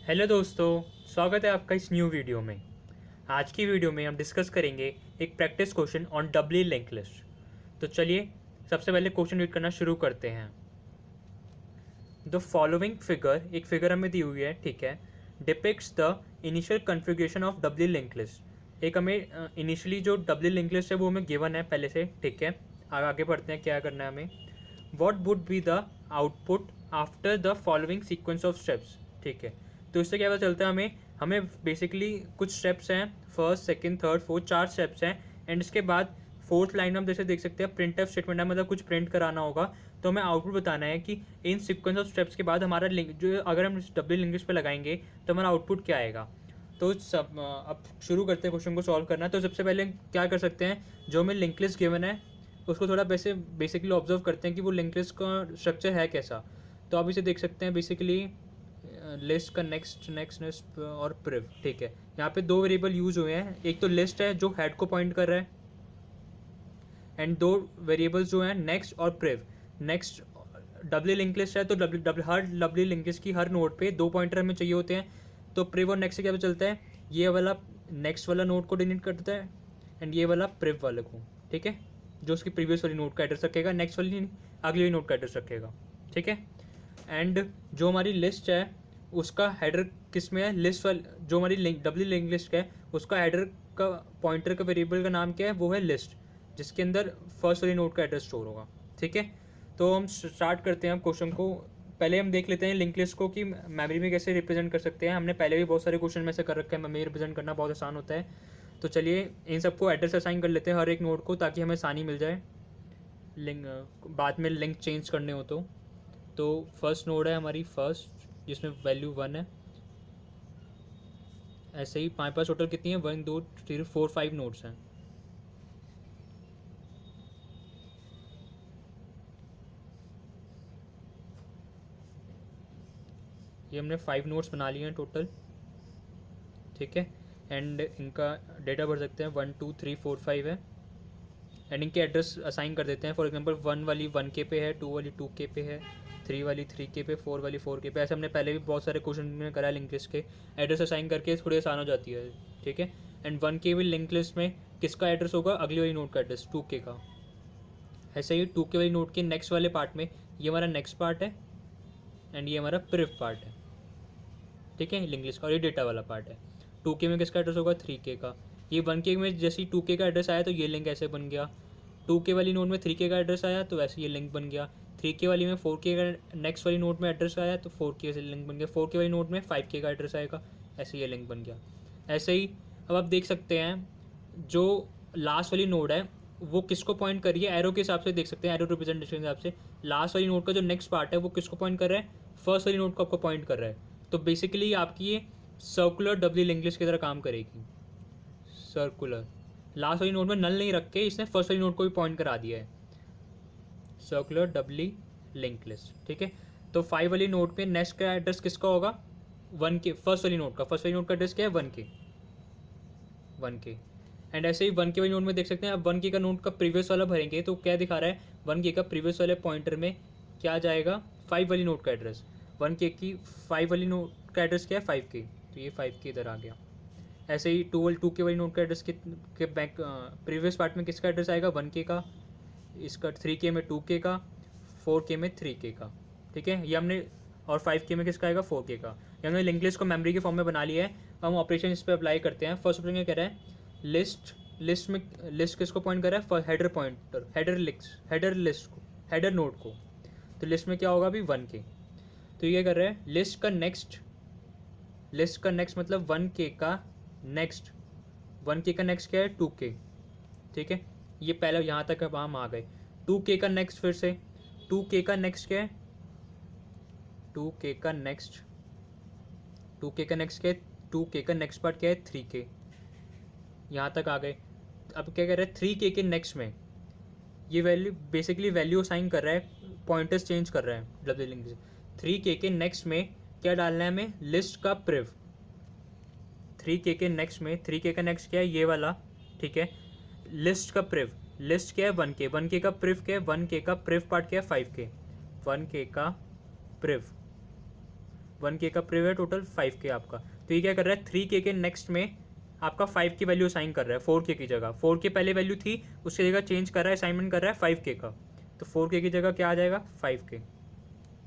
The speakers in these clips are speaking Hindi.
हेलो दोस्तों, स्वागत है आपका इस न्यू वीडियो में। आज की वीडियो में हम डिस्कस करेंगे एक practice question on W link list. तो चलिए सबसे पहले क्वेश्चन रीड करना शुरू करते हैं। द फॉलोइंग फिगर, एक फिगर हमें दी हुई है, ठीक है, depicts the initial configuration of W link list. एक हमें इनिशियली जो डब्ल्यू लिंक लिस्ट है वो हमें गिवन है पहले से, ठीक है। आगे बढ़ते हैं, क्या करना है हमें। What would be the output after the following sequence of steps, ठीक है। तो इससे क्या पता चलता है हमें हमें बेसिकली कुछ स्टेप्स हैं, first second third fourth, 4 steps हैं। एंड इसके बाद फोर्थ लाइन में हम जैसे देख सकते हैं प्रिंट एफ स्टेटमेंट है, मतलब कुछ प्रिंट कराना होगा। तो हमें आउटपुट बताना है कि इन सीक्वेंस ऑफ स्टेप्स के बाद हमारा लिंक जो अगर हम डब्ल्यू लिंक लिस्ट पे लगाएंगे तो हमारा आउटपुट क्या आएगा। तो सब अब शुरू करते हैं क्वेश्चन को सॉल्व करना। तो सबसे पहले क्या कर सकते हैं, जो हमें लिंक लिस्ट गिवन है उसको थोड़ा वैसे बेसिकली ऑब्जर्व करते हैं कि वो लिंक लिस्ट का स्ट्रक्चर है कैसा। तो आप इसे देख सकते हैं बेसिकली लिस्ट का नेक्स्ट नेक्स्ट नेक्स्ट और प्रिव, ठीक है। यहाँ पे दो वेरिएबल यूज हुए हैं, एक तो लिस्ट है जो हेड को पॉइंट कर रहा है, एंड दो वेरिएबल्स जो हैं नेक्स्ट और prev. Next W link list है तो हर डब्ल्यू लिंक लिस्ट की हर नोड पे 2 पॉइंटर हमें चाहिए होते हैं। तो प्रिव और नेक्स्ट से क्या पता चलता है, ये वाला नेक्स्ट वाला नोड को डिलीट कर देता है एंड ये वाला प्रिव वाले को, ठीक है, जो उसकी प्रीवियस वाली नोड का एड्रेस रखेगा, नेक्स्ट वाली अगली वाली नोड का एड्रेस रखेगा, ठीक है। एंड जो हमारी लिस्ट है उसका हेडर किस में है, लिस्ट वाली जो हमारी लिंक डब्ल्यू लिंक लिस्ट है उसका हेडर का पॉइंटर का वेरिएबल का नाम क्या है, वो है लिस्ट, जिसके अंदर फर्स्ट वाली नोड का एड्रेस स्टोर होगा, ठीक है। तो हम स्टार्ट करते हैं हम क्वेश्चन को। पहले हम देख लेते हैं लिंक लिस्ट को कि मेमोरी में कैसे रिप्रेजेंट कर सकते हैं। हमने पहले भी बहुत सारे क्वेश्चन में से कर रखे हैं, मेमोरी रिप्रेजेंट करना बहुत आसान होता है। तो चलिए इन सबको एड्रेस असाइन कर लेते हैं हर एक नोड को, ताकि हमें आसानी मिल जाए लिंक बाद में लिंक चेंज करने हो तो फर्स्ट नोड है हमारी फर्स्ट, जिसमें वैल्यू 1 है। ऐसे ही हमारे पास टोटल कितनी है, 1 2 3 4 5 नोड्स हैं। ये हमने 5 नोट्स बना लिए हैं टोटल, ठीक है। एंड इनका डेटा भर सकते हैं 1 2 3 4 5 है। एंड इनके एड्रेस असाइन कर देते हैं। फॉर एग्जांपल 1 वाली 1 के पे है, 2 वाली 2 के पे है, 3 वाली 3 के पे, 4 वाली 4 के पे। ऐसे हमने पहले भी बहुत सारे क्वेश्चन में करा है लिंक लिस्ट के। एड्रेस असाइन करके थोड़ी आसान हो जाती है, ठीक है। एंड 1 के भी लिंक लिस्ट में किसका एड्रेस होगा, अगली वाली नोड का एड्रेस 2 के का। ऐसे ही 2 के वाली नोड के नेक्स्ट वाले पार्ट में ये हमारा नेक्स्ट पार्ट है एंड ये हमारा प्रिव पार्ट है, ठीक है, लिंक लिस्ट का। और ये डेटा वाला पार्ट है। 2 के में किसका एड्रेस होगा, 3 के का। ये 1 के में जैसे ही 2 के का एड्रेस आया तो ये लिंक ऐसे बन गया। 2 के वाली नोड में 3 के का एड्रेस आया तो वैसे ये लिंक बन गया। 3 के वाली में 4 के का नेक्स्ट वाली नोड में एड्रेस आया तो 4 के से लिंक बन गया। 4 के वाली नोड में 5 के का एड्रेस आएगा, ऐसे ये लिंक बन गया। ऐसे ही अब आप देख सकते हैं जो लास्ट वाली नोड है वो किसको पॉइंट कर रही है, एरो के हिसाब से देख सकते हैं, एरो रिप्रेजेंटेशन के हिसाब से। लास्ट वाली नोड का जो नेक्स्ट पार्ट है वो किसको पॉइंट कर रहा है, फर्स्ट वाली नोड को आपको पॉइंट कर रहा है। तो बेसिकली आपकी ये सर्कुलर डब्ल्यू लिंक लिस्ट की तरह काम करेगी। सर्कुलर लास्ट वाली नोड में नल नहीं रख के इसने फर्स्ट वाली नोड को भी पॉइंट करा दिया है, सर्कुलर डब्ल्यू लिंक लिस्ट, ठीक है। तो 5 वाली नोड पे नेक्स्ट का एड्रेस किसका होगा, 1 के, फर्स्ट वाली नोड का। फर्स्ट वाली नोड का एड्रेस क्या है, 1 के। एंड ऐसे ही 1 के वाली नोड में देख सकते हैं, अब 1 के का नोड का प्रीवियस वाला भरेंगे तो क्या दिखा रहा है, 1 के का प्रीवियस वाले पॉइंटर में क्या जाएगा, 5 वाली नोड का एड्रेस। 1 के की 5 वाली नोड का एड्रेस क्या है, 5 के, तो ये 5 के इधर आ गया। ऐसे ही 2 के वाली नोड का एड्रेस के बैक प्रीवियस पार्ट में किसका एड्रेस आएगा, 1 के का। इसका 3 के में 2 के का, 4 के में 3 के का, ठीक है। ये हमने, और 5 के में किसका आएगा, 4 के का। ये हमने लिंक लिस्ट को मेमोरी के फॉर्म में बना लिया है। हम ऑपरेशन इस पर अप्लाई करते हैं। फर्स्ट ऑपरेशन क्या कह रहा है, लिस्ट में लिस्ट किसको पॉइंट कर रहा है, हेडर पॉइंटर, हेडर लिस्ट को, हेडर नोड को। तो लिस्ट में क्या होगा अभी, 1 के। तो ये क्या कर रहा है, लिस्ट का नेक्स्ट मतलब 1 के का नेक्स्ट, 1 के का नेक्स्ट क्या है, 2 के, ठीक है। ये पहले यहाँ तक अब हम आ गए। 2 के का नेक्स्ट, फिर से 2 के का नेक्स्ट क्या है, 2 के का नेक्स्ट, 2 के का नेक्स्ट क्या है, 2 के का नेक्स्ट पार्ट क्या है, 3 के। यहाँ तक आ गए। अब क्या कर रहा है, 3 के नेक्स्ट में ये वैल्यू बेसिकली वैल्यू असाइन कर रहा है, पॉइंटर्स चेंज कर रहा है डब्ल्यू लिंक से। 3 के नेक्स्ट में क्या डालना है हमें, लिस्ट का प्रिव। 3 के नेक्स्ट में, 3 के का नेक्स्ट क्या है, ये वाला, ठीक है, लिस्ट का प्रिव। लिस्ट क्या है, 1 के का प्रिव क्या है, 1 के का प्रिव पार्ट क्या है, 5 के, 1 के का प्रिव। 1k का प्रिव है टोटल 5k आपका। तो ये क्या कर रहा है, 3k के नेक्स्ट में आपका 5 की वैल्यू असाइन कर रहा है 4k की जगह। 4k पहले वैल्यू थी, उसकी जगह चेंज कर रहा है, असाइनमेंट कर रहा है 5k का। तो 4k की जगह क्या आ जाएगा, 5k।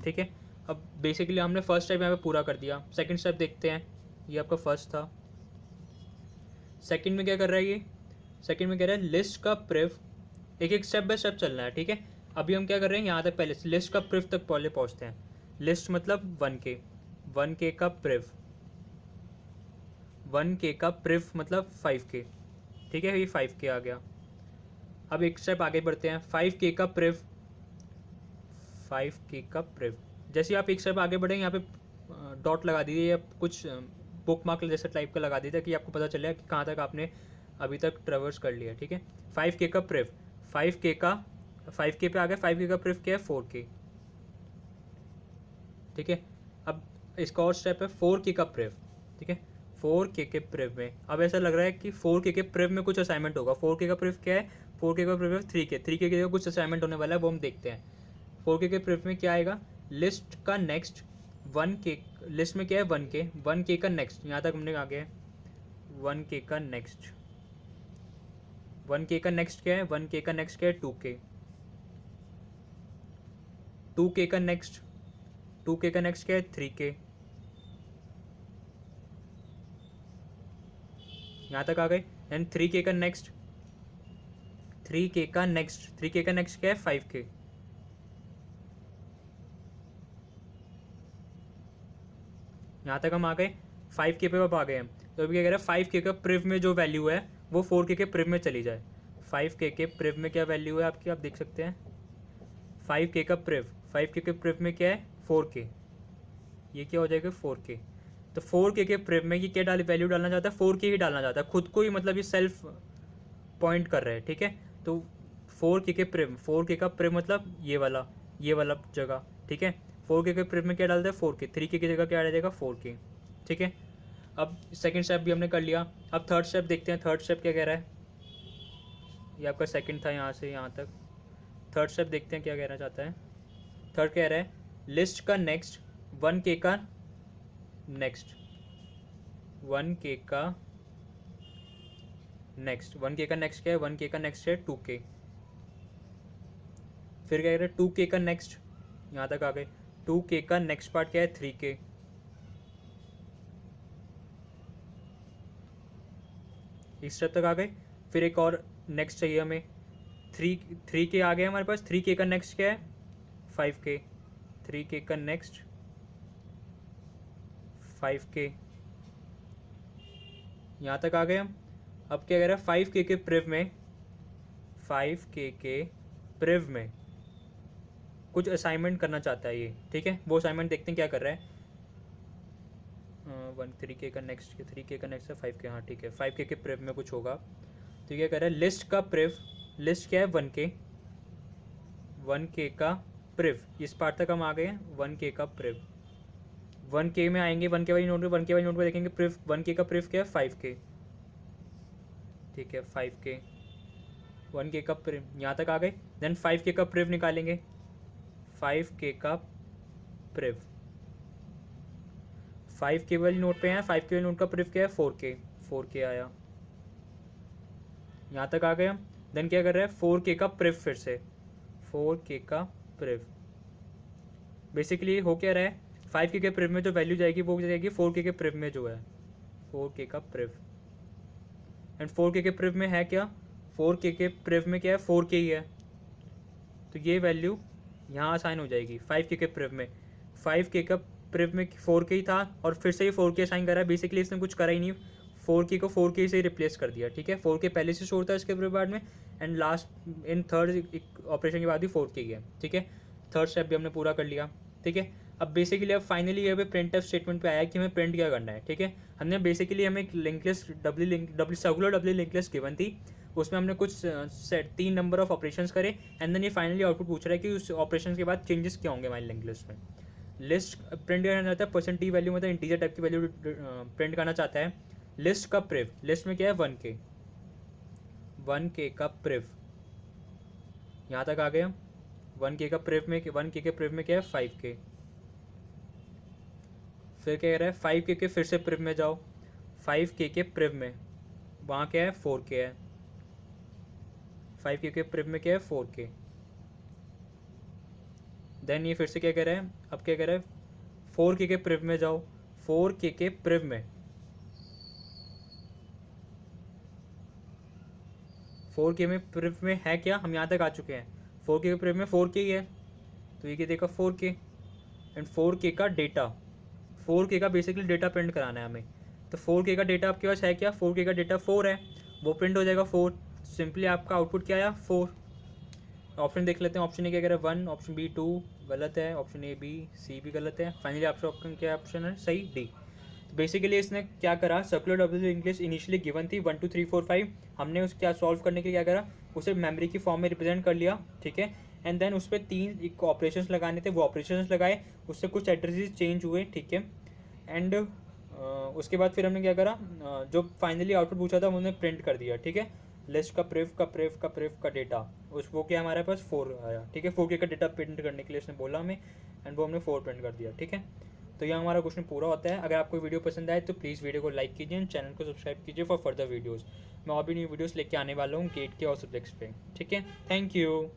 ठीक है, अब बेसिकली हमने फर्स्ट स्टेप यहाँ पे पूरा कर दिया। सेकंड स्टेप देखते हैं, ये आपका फर्स्ट था। सेकंड में क्या कर रहा है ये, सेकंड में कह रहा है लिस्ट का प्रिव, एक एक स्टेप बाय स्टेप चलना है। ठीक है, अभी हम क्या कर रहे हैं, यहाँ तक पहले लिस्ट का प्रिव तक पहले पहुँचते हैं। लिस्ट मतलब 1k, 1k का प्रिव, 1k का प्रिव मतलब 5k। ठीक है, ये 5k आ गया। अब एक स्टेप आगे बढ़ते हैं, 5k का प्रिव, 5k का प्रिव। जैसे आप एक स्टेप आगे बढ़े, यहाँ पे डॉट लगा दीजिए या कुछ बुक मार्क जैसा टाइप का लगा दीजिए कि आपको पता चलेगा कि कहाँ तक आपने अभी तक ट्रेवर्स कर लिया। ठीक है, 5k का प्रिव, 5k का 5k पे आ गया, 5k का प्रिव क्या है, 4k। ठीक है, अब इसका और स्टेप है 4k का प्रिव। ठीक है, 4k के प्रिव में अब ऐसा लग रहा है कि 4k के प्रिव में कुछ असाइनमेंट होगा। 4k का प्रिव क्या है, 4k का प्रिव है 3k, 3k की जगह कुछ असाइनमेंट होने वाला है, वो हम देखते हैं। 4k के प्रिव में क्या आएगा, लिस्ट का नेक्स्ट 1k, लिस्ट में क्या है 1k, 1k का नेक्स्ट, यहाँ तक हमने आ गया 1k का नेक्स्ट, 1k का नेक्स्ट क्या है, 1k का नेक्स्ट क्या है 2k, 2k का नेक्स्ट, 2k का नेक्स्ट क्या है 3k, यहाँ तक आ गए। एंड 3k का नेक्स्ट, 3k का नेक्स्ट, 3k का नेक्स्ट क्या है 5k, यहाँ तक हम आ गए। 5k पे अब आ गए हम, तो अभी क्या कह रहे हैं 5k का प्रिव में जो वैल्यू है वो 4k के प्रिव में चली जाए। 5k के प्रिव में क्या वैल्यू है आपकी, आप देख सकते हैं 5k का प्रिव, 5k के प्रिव में क्या है 4k, ये क्या हो जाएगा 4k। तो 4k के प्रिव में ये क्या डाल वैल्यू डालना चाहता है, 4k ही डालना चाहता है खुद को ही, मतलब ये सेल्फ पॉइंट कर रहे हैं। ठीक है, तो 4k के प्रिव, 4k का प्रिव मतलब ये वाला जगह। ठीक है, 4k के प्रिव में क्या डालता है 4k, 3k की जगह क्या डाल देगा 4k। ठीक है, अब सेकंड स्टेप भी हमने कर लिया। अब थर्ड स्टेप देखते हैं, थर्ड स्टेप क्या कह रहा है, ये आपका सेकंड था यहाँ से यहाँ तक। थर्ड स्टेप देखते हैं क्या कहना चाहता है। थर्ड कह रहा है लिस्ट का नेक्स्ट 1k का नेक्स्ट, 1k का नेक्स्ट, 1k का नेक्स्ट क्या है, 1k का नेक्स्ट है 2k। फिर क्या कह रहे हैं 2k का नेक्स्ट, यहाँ तक आ गए। 2k का नेक्स्ट पार्ट क्या है 3k, इस स्टेप तक आ गए। फिर एक और नेक्स्ट चाहिए हमें, 3k आ गया हमारे पास। 3k का नेक्स्ट क्या है 5k, 3k का नेक्स्ट 5k, यहाँ तक आ गए हम। अब क्या कह रहा है 5k के प्रिव में, 5k के प्रिव में कुछ असाइनमेंट करना चाहता है ये। ठीक है, वो असाइनमेंट देखते हैं क्या कर रहा है। 3k का नेक्स्ट, 3k का नेक्स्ट है 5k, हाँ ठीक है, 5k के प्रिव में कुछ होगा। तो क्या कर रहा है लिस्ट का प्रिव, लिस्ट क्या है 1k, 1k का प्रिव, इस पार्ट तक हम आ गए हैं। 1k का प्रिव, 1k में आएंगे, 1k वाली नोट में, 1k वाली नोट में देखेंगे प्रिव, 1k का प्रिव क्या है 5k। ठीक है, 5k, 1k का प्रिव, यहाँ तक आ गए। देन 5k का प्रिव निकालेंगे, 5k का प्रिव, 5k वाली नोट पे है, 5k वाली नोट का प्रिव क्या है 4k, 4k आया, यहाँ तक आ गए हम। देन क्या कर रहे हैं 4k का प्रिव, फिर से 4k का प्रिव। बेसिकली हो क्या रहा है, 5k के प्रिव में जो वैल्यू जाएगी वो जाएगी 4k के प्रिव में जो है, 4k का प्रिव। एंड 4k के प्रिव में है क्या, 4k के प्रिव में क्या है 4k ही है, तो ये वैल्यू यहाँ असाइन हो जाएगी 5k के प्रिव में। 5k का प्रिव में 4k ही था और फिर से ये 4k असाइन करा है। बेसिकली इसने कुछ करा ही नहीं, 4k को 4k से ही रिप्लेस कर दिया। ठीक है, 4k पहले से शो था इसके प्रिव पार्ट में, and last in third operation के बाद भी 4k ही है। ठीक है, थर्ड स्टेप भी हमने पूरा कर लिया। ठीक है, अब बेसिकली अब फाइनली यहाँ पे प्रिंट एफ स्टेटमेंट पे आया कि हमें प्रिंट क्या करना है। ठीक है, हमने बेसिकली हमें एक लिंकलेस डब्ल्यू लिंकलेस गिवन थी, उसमें हमने कुछ सेट 3 नंबर ऑफ ऑपरेशंस करे, एंड देन ये फाइनली आउटपुट पूछ रहा है कि उस ऑपरेशन के बाद चेंजेस क्या होंगे हमारी लिंक लिस्ट में। लिस्ट प्रिंट करना चाहता है परसेंट टी वैल्यू, मतलब इंटीजर टाइप की वैल्यू प्रिंट करना चाहता है। लिस्ट का प्रिव, लिस्ट में क्या है 1k, 1k का प्रिव, यहाँ तक आ गए हम। 1k का प्रिव में, 1k के प्रिव में क्या है 5k, फिर क्या कह रहा है 5k के फिर से प्रिव में जाओ, 5k के प्रिव में वहाँ क्या है 4k है, 5k के प्रिव में क्या है 4k। देन ये फिर से क्या कह रहा है, अब क्या कह रहा है 4k के प्रिव में जाओ, 4k के प्रिव में 4k में प्रिव में है क्या, हम यहाँ तक आ चुके हैं। 4k के प्रिव में 4k ही है, तो ये क्या देखा 4k एंड 4k का डेटा, 4k का बेसिकली डेटा प्रिंट कराना है हमें। तो 4k का डेटा आपके पास है क्या, 4k का डेटा 4 है, वो प्रिंट हो जाएगा 4। सिंपली आपका आउटपुट क्या आया 4। ऑप्शन देख लेते हैं, ऑप्शन ए क्या कह रहा है 1, ऑप्शन बी 2 गलत है, ऑप्शन ए बी सी भी गलत है, फाइनली आपका ऑप्शन क्या ऑप्शन है सही डी। तो बेसिकली इसने क्या करा, circular W English initially given थी 1 2 3 4 5, हमने उस क्या सॉल्व करने के लिए क्या करा, उसे मेमोरी की फॉर्म में रिप्रेजेंट कर लिया, ठीक है। एंड देन उस पर 3 एक ऑपरेशंस लगाने थे, वो ऑपरेशंस लगाए, उससे कुछ एड्रेसेस चेंज हुए, ठीक है। एंड उसके बाद फिर हमने क्या करा, जो फाइनली आउटपुट पूछा था उन्होंने प्रिंट कर दिया, ठीक है। लिस्ट का प्रिव का डेटा उस वो क्या हमारे पास 4 आया, ठीक है। 4k का डेटा प्रिंट करने के लिए उसने बोला हमें, एंड वो हमने 4 प्रिंट कर दिया, ठीक है। तो यह हमारा क्वेश्चन पूरा होता है। अगर आपको वीडियो पसंद आए तो प्लीज़ वीडियो को लाइक कीजिए एंड चैनल को सब्सक्राइब कीजिए फॉर फर्दर वीडियोज़। मैं और भी न्यू वीडियोज़ लेके आने वाला हूँ गेट के और सब्जेक्ट्स पे, ठीक है। Thank you.